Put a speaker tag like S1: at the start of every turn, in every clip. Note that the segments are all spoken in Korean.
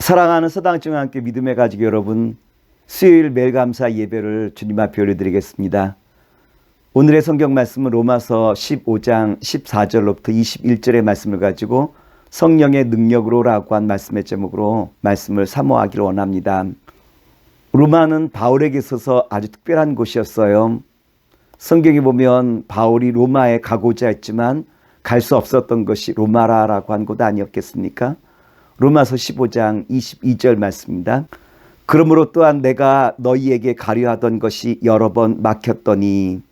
S1: 사랑하는 서당증과 함께 믿음의 가족 여러분, 수요일 매일감사 예배를 주님 앞에 올려드리겠습니다. 오늘의 성경 말씀은 로마서 15장 14절로부터 21절의 말씀을 가지고 성령의 능력으로 라고 한 말씀의 제목으로 말씀을 사모하기를 원합니다. 로마는 바울에게 있어서 아주 특별한 곳이었어요. 성경에 보면 바울이 로마에 가고자 했지만 갈 수 없었던 것이 로마라고 한 곳 아니었겠습니까? 로마서 15장 22절 말씀입니다. 그러므로 또한 내가 너희에게 가려 하던 것이 여러 번 막혔더니,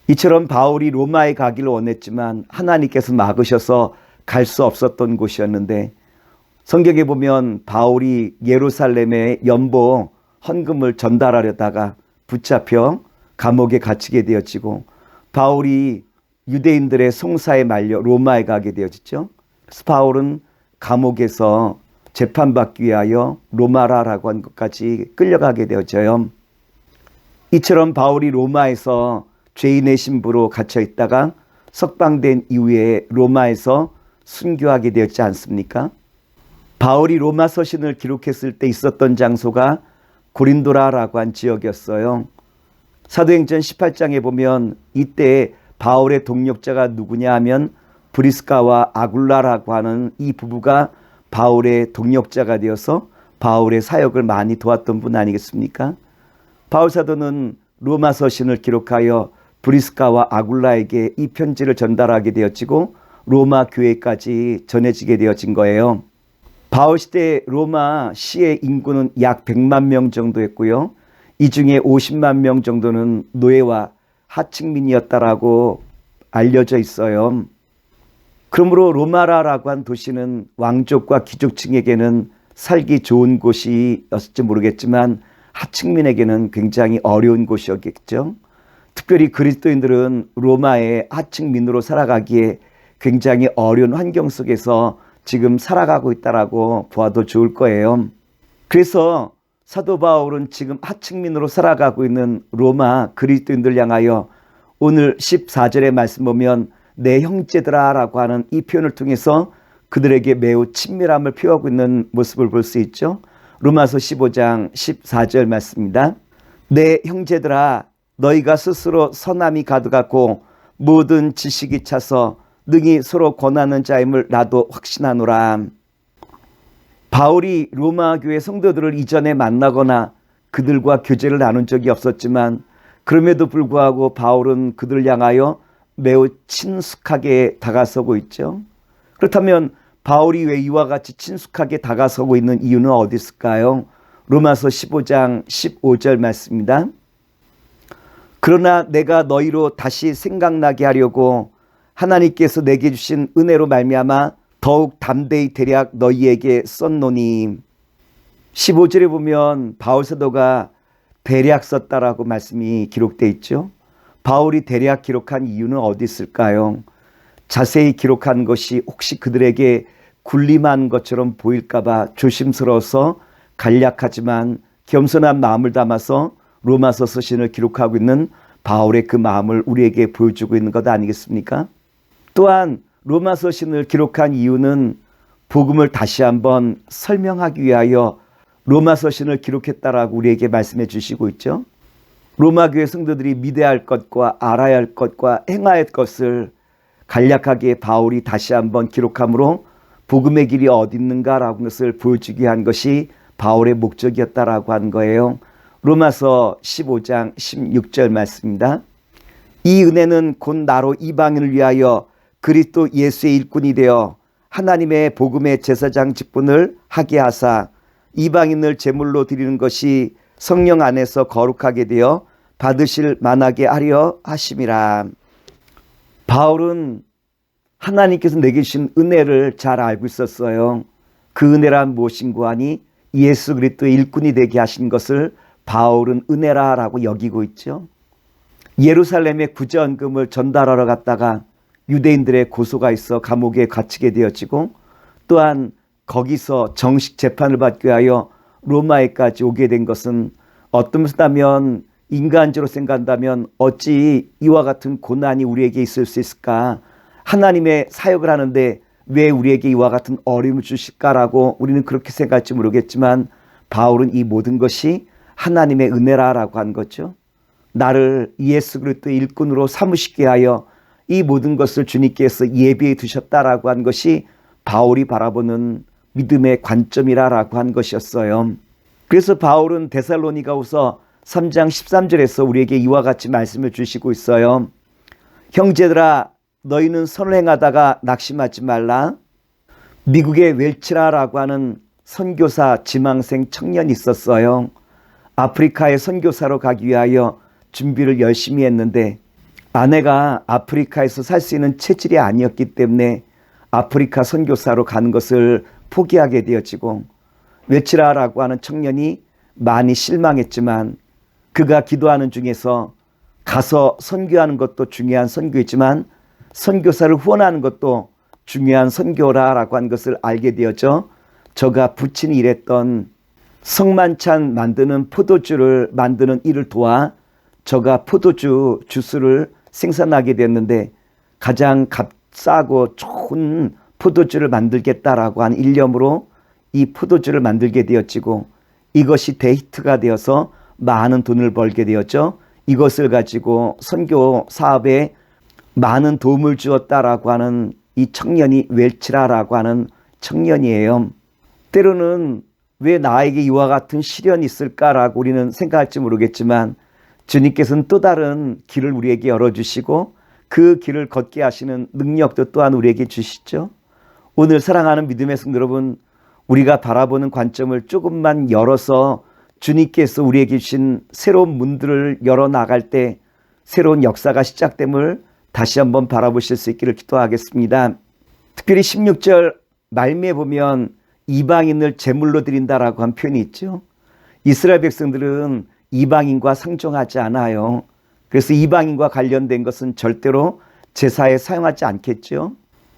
S1: 이처럼 바울이 로마에 가기를 원했지만 하나님께서 막으셔서 갈 수 없었던 곳이었는데, 성경에 보면 바울이 예루살렘에 연보 헌금을 전달하려다가 붙잡혀 감옥에 갇히게 되어지고, 바울이 유대인들의 송사에 말려 로마에 가게 되어졌죠. 그래서 바울은 감옥에서 재판받기 위하여 로마라고 한 것까지 끌려가게 되어져요. 이처럼 바울이 로마에서 죄인의 신부로 갇혀 있다가 석방된 이후에 로마에서 순교하게 되었지 않습니까? 바울이 로마 서신을 기록했을 때 있었던 장소가 고린도라고 한 지역이었어요. 사도행전 18장에 보면 이때 바울의 동력자가 누구냐 하면 브리스가와 아굴라라고 하는 이 부부가 바울의 동력자가 되어서 바울의 사역을 많이 도왔던 분 아니겠습니까? 바울 사도는 로마 서신을 기록하여 브리스가와 아굴라에게 이 편지를 전달하게 되어지고 로마 교회까지 전해지게 되어진 거예요. 바울 시대 로마 시의 인구는 약 100만 명 정도였고요. 이 중에 50만 명 정도는 노예와 하층민이었다라고 알려져 있어요. 그러므로 로마라고 한 도시는 왕족과 귀족층에게는 살기 좋은 곳이었을지 모르겠지만 하층민에게는 굉장히 어려운 곳이었겠죠. 특별히 그리스도인들은 로마의 하층민으로 살아가기에 굉장히 어려운 환경 속에서 지금 살아가고 있다라고 보아도 좋을 거예요. 그래서 사도 바울은 지금 하층민으로 살아가고 있는 로마 그리스도인들 향하여 오늘 14절의 말씀 보면 내 형제들아 라고 하는 이 표현을 통해서 그들에게 매우 친밀함을 표하고 있는 모습을 볼 수 있죠. 로마서 15장 14절 말씀입니다. 내 형제들아 너희가 스스로 선함이 가득하고 모든 지식이 차서 능히 서로 권하는 자임을 나도 확신하노라. 바울이 로마 교회 성도들을 이전에 만나거나 그들과 교제를 나눈 적이 없었지만 그럼에도 불구하고 바울은 그들을 향하여 매우 친숙하게 다가서고 있죠. 그렇다면 바울이 왜 이와 같이 친숙하게 다가서고 있는 이유는 어디 있을까요? 로마서 15장 15절 말씀입니다. 그러나 내가 너희로 다시 생각나게 하려고 하나님께서 내게 주신 은혜로 말미암아 더욱 담대히 대략 너희에게 썼노니. 15절에 보면 바울 사도가 대략 썼다라고 말씀이 기록되어 있죠. 바울이 대략 기록한 이유는 어디 있을까요? 자세히 기록한 것이 혹시 그들에게 군림한 것처럼 보일까봐 조심스러워서 간략하지만 겸손한 마음을 담아서 로마서 서신을 기록하고 있는 바울의 그 마음을 우리에게 보여주고 있는 것 아니겠습니까? 또한 로마 서신을 기록한 이유는 복음을 다시 한번 설명하기 위하여 로마 서신을 기록했다라고 우리에게 말씀해 주시고 있죠. 로마 교회 성도들이 믿어야 할 것과 알아야 할 것과 행해야 할 것을 간략하게 바울이 다시 한번 기록함으로 복음의 길이 어디 있는가라고 하는 것을 보여주기 위한 것이 바울의 목적이었다라고 하는 거예요. 로마서 15장 16절 말씀입니다. 이 은혜는 곧 나로 이방인을 위하여 그리스도 예수의 일꾼이 되어 하나님의 복음의 제사장 직분을 하게 하사 이방인을 제물로 드리는 것이 성령 안에서 거룩하게 되어 받으실 만하게 하려 하심이라. 바울은 하나님께서 내게 주신 은혜를 잘 알고 있었어요. 그 은혜란 무엇인고 하니 예수 그리스도의 일꾼이 되게 하신 것을 바울은 은혜라고 여기고 있죠. 예루살렘에 구제헌금을 전달하러 갔다가 유대인들의 고소가 있어 감옥에 갇히게 되어지고 또한 거기서 정식 재판을 받기 위하여 로마에까지 오게 된 것은 어떤 면이면 인간적으로 생각한다면 어찌 이와 같은 고난이 우리에게 있을 수 있을까? 하나님의 사역을 하는데 왜 우리에게 이와 같은 어려움을 주실까라고 우리는 그렇게 생각할지 모르겠지만 바울은 이 모든 것이 하나님의 은혜라라고 한 거죠. 나를 예수 그리스도의 일꾼으로 삼으시게 하여 이 모든 것을 주님께서 예비해 두셨다라고 한 것이 바울이 바라보는 믿음의 관점이라고 한 것이었어요. 그래서 바울은 데살로니가후서 3장 13절에서 우리에게 이와 같이 말씀을 주시고 있어요. 형제들아 너희는 선을 행하다가 낙심하지 말라. 미국의 웰치라라고 하는 선교사 지망생 청년이 있었어요. 아프리카에 선교사로 가기 위하여 준비를 열심히 했는데 아내가 아프리카에서 살 수 있는 체질이 아니었기 때문에 아프리카 선교사로 가는 것을 포기하게 되어지고 웰치라라고 하는 청년이 많이 실망했지만 그가 기도하는 중에서 가서 선교하는 것도 중요한 선교이지만 선교사를 후원하는 것도 중요한 선교라고 한 것을 알게 되었죠. 저가 부친이 일했던 성만찬 만드는 포도주를 만드는 일을 도와 저가 포도주 주스를 생산하게 됐는데 가장 값싸고 좋은 포도주를 만들겠다라고 한 일념으로 이 포도주를 만들게 되었지고 이것이 데이트가 되어서 많은 돈을 벌게 되었죠. 이것을 가지고 선교 사업에 많은 도움을 주었다라고 하는 이 청년이 웰치라라고 하는 청년이에요. 때로는 왜 나에게 이와 같은 시련이 있을까라고 우리는 생각할지 모르겠지만 주님께서는 또 다른 길을 우리에게 열어주시고 그 길을 걷게 하시는 능력도 또한 우리에게 주시죠. 오늘 사랑하는 믿음의 성도 여러분, 우리가 바라보는 관점을 조금만 열어서 주님께서 우리에게 주신 새로운 문들을 열어나갈 때 새로운 역사가 시작됨을 다시 한번 바라보실 수 있기를 기도하겠습니다. 특별히 16절 말미에 보면 이방인을 제물로 드린다라고 한 표현이 있죠. 이스라엘 백성들은 이방인과 상종하지 않아요. 그래서 이방인과 관련된 것은 절대로 제사에 사용하지 않겠죠.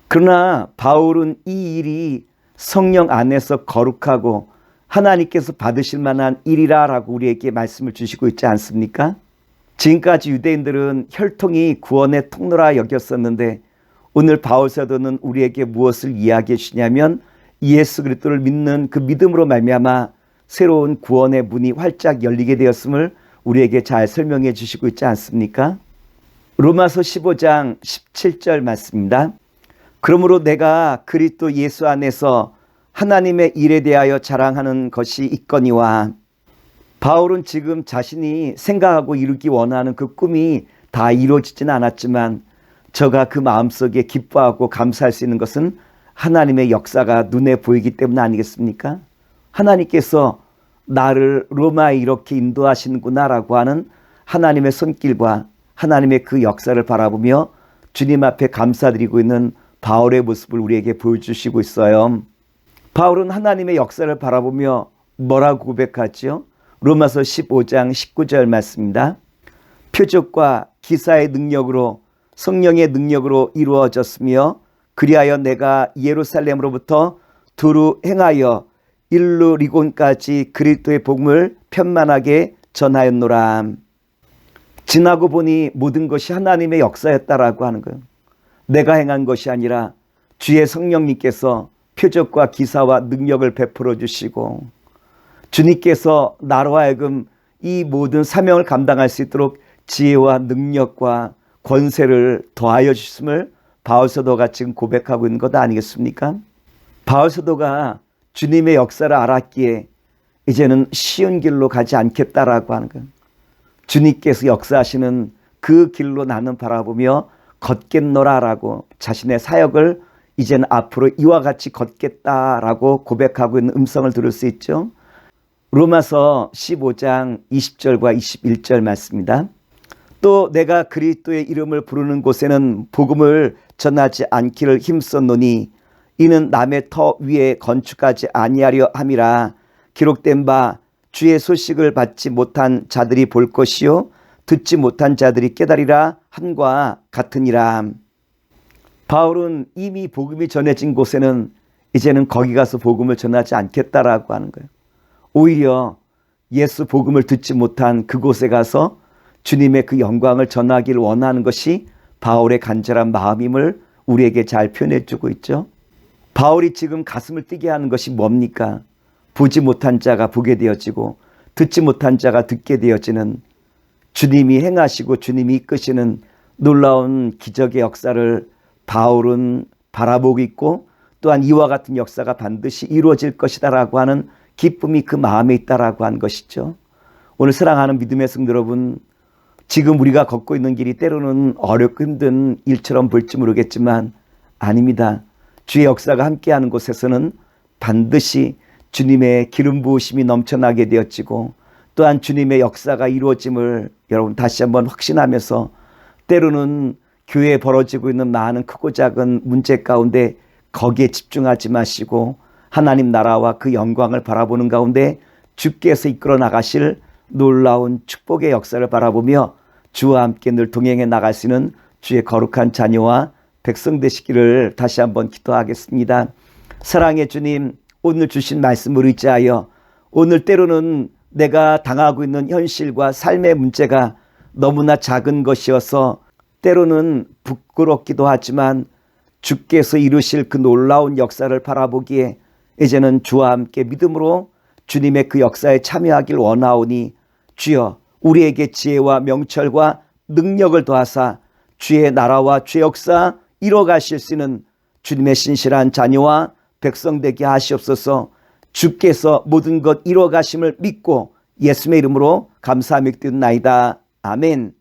S1: 그러나 바울은 이 일이 성령 안에서 거룩하고 하나님께서 받으실 만한 일이라고 우리에게 말씀을 주시고 있지 않습니까? 지금까지 유대인들은 혈통이 구원의 통로라 여겼었는데 오늘 바울 사도는 우리에게 무엇을 이야기해 주냐면 예수 그리스도를 믿는 그 믿음으로 말미암아 새로운 구원의 문이 활짝 열리게 되었음을 우리에게 잘 설명해 주시고 있지 않습니까? 로마서 15장 17절 말씀입니다. 그러므로 내가 그리스도 예수 안에서 하나님의 일에 대하여 자랑하는 것이 있거니와. 바울은 지금 자신이 생각하고 이루기 원하는 그 꿈이 다 이루어지진 않았지만 저가 그 마음속에 기뻐하고 감사할 수 있는 것은 하나님의 역사가 눈에 보이기 때문 아니겠습니까? 하나님께서 나를 로마에 이렇게 인도하시는구나라고 하는 하나님의 손길과 하나님의 그 역사를 바라보며 주님 앞에 감사드리고 있는 바울의 모습을 우리에게 보여주시고 있어요. 바울은 하나님의 역사를 바라보며 뭐라고 고백하지요? 로마서 15장 19절 말씀입니다. 표적과 기사의 능력으로 성령의 능력으로 이루어졌으며 그리하여 내가 예루살렘으로부터 두루 행하여 일루리곤까지 그리스도의 복음을 편만하게 전하였노라. 지나고 보니 모든 것이 하나님의 역사였다라고 하는 거예요. 내가 행한 것이 아니라 주의 성령님께서 표적과 기사와 능력을 베풀어 주시고 주님께서 나로 하여금 이 모든 사명을 감당할 수 있도록 지혜와 능력과 권세를 더하여 주심을 바울사도가 지금 고백하고 있는 것 아니겠습니까? 바울사도가 주님의 역사를 알았기에 이제는 쉬운 길로 가지 않겠다라고 하는 거예요. 주님께서 역사하시는 그 길로 나는 바라보며 걷겠노라라고 자신의 사역을 이제는 앞으로 이와 같이 걷겠다라고 고백하고 있는 음성을 들을 수 있죠. 로마서 15장 20절과 21절 말씀입니다. 또 내가 그리스도의 이름을 부르는 곳에는 복음을 전하지 않기를 힘썼노니 이는 남의 터 위에 건축하지 아니하려 함이라. 기록된 바 주의 소식을 받지 못한 자들이 볼 것이요 듣지 못한 자들이 깨달으리라 함과 같으니라. 바울은 이미 복음이 전해진 곳에는 이제는 거기 가서 복음을 전하지 않겠다라고 하는 거예요. 오히려 예수 복음을 듣지 못한 그곳에 가서 주님의 그 영광을 전하기를 원하는 것이 바울의 간절한 마음임을 우리에게 잘 표현해 주고 있죠. 바울이 지금 가슴을 뛰게 하는 것이 뭡니까? 보지 못한 자가 보게 되어지고 듣지 못한 자가 듣게 되어지는 주님이 행하시고 주님이 이끄시는 놀라운 기적의 역사를 바울은 바라보고 있고, 또한 이와 같은 역사가 반드시 이루어질 것이다라고 하는 기쁨이 그 마음에 있다라고 한 것이죠. 오늘 사랑하는 믿음의 성도 여러분, 지금 우리가 걷고 있는 길이 때로는 어렵고 힘든 일처럼 볼지 모르겠지만 아닙니다. 주의 역사가 함께하는 곳에서는 반드시 주님의 기름 부으심이 넘쳐나게 되어지고, 또한 주님의 역사가 이루어짐을 여러분 다시 한번 확신하면서, 때로는 교회에 벌어지고 있는 많은 크고 작은 문제 가운데 거기에 집중하지 마시고 하나님 나라와 그 영광을 바라보는 가운데 주께서 이끌어 나가실 놀라운 축복의 역사를 바라보며 주와 함께 늘 동행해 나갈 수 있는 주의 거룩한 자녀와 백성 되시기를 다시 한번 기도하겠습니다. 사랑의 주님, 오늘 주신 말씀을 의지하여 오늘 때로는 내가 당하고 있는 현실과 삶의 문제가 너무나 작은 것이어서 때로는 부끄럽기도 하지만 주께서 이루실 그 놀라운 역사를 바라보기에 이제는 주와 함께 믿음으로 주님의 그 역사에 참여하길 원하오니, 주여 우리에게 지혜와 명철과 능력을 더하사 주의 나라와 주의 역사 이뤄가실 수 있는 주님의 신실한 자녀와 백성 되게 하시옵소서. 주께서 모든 것 이뤄가심을 믿고 예수님의 이름으로 감사하며 기도드나이다. 아멘.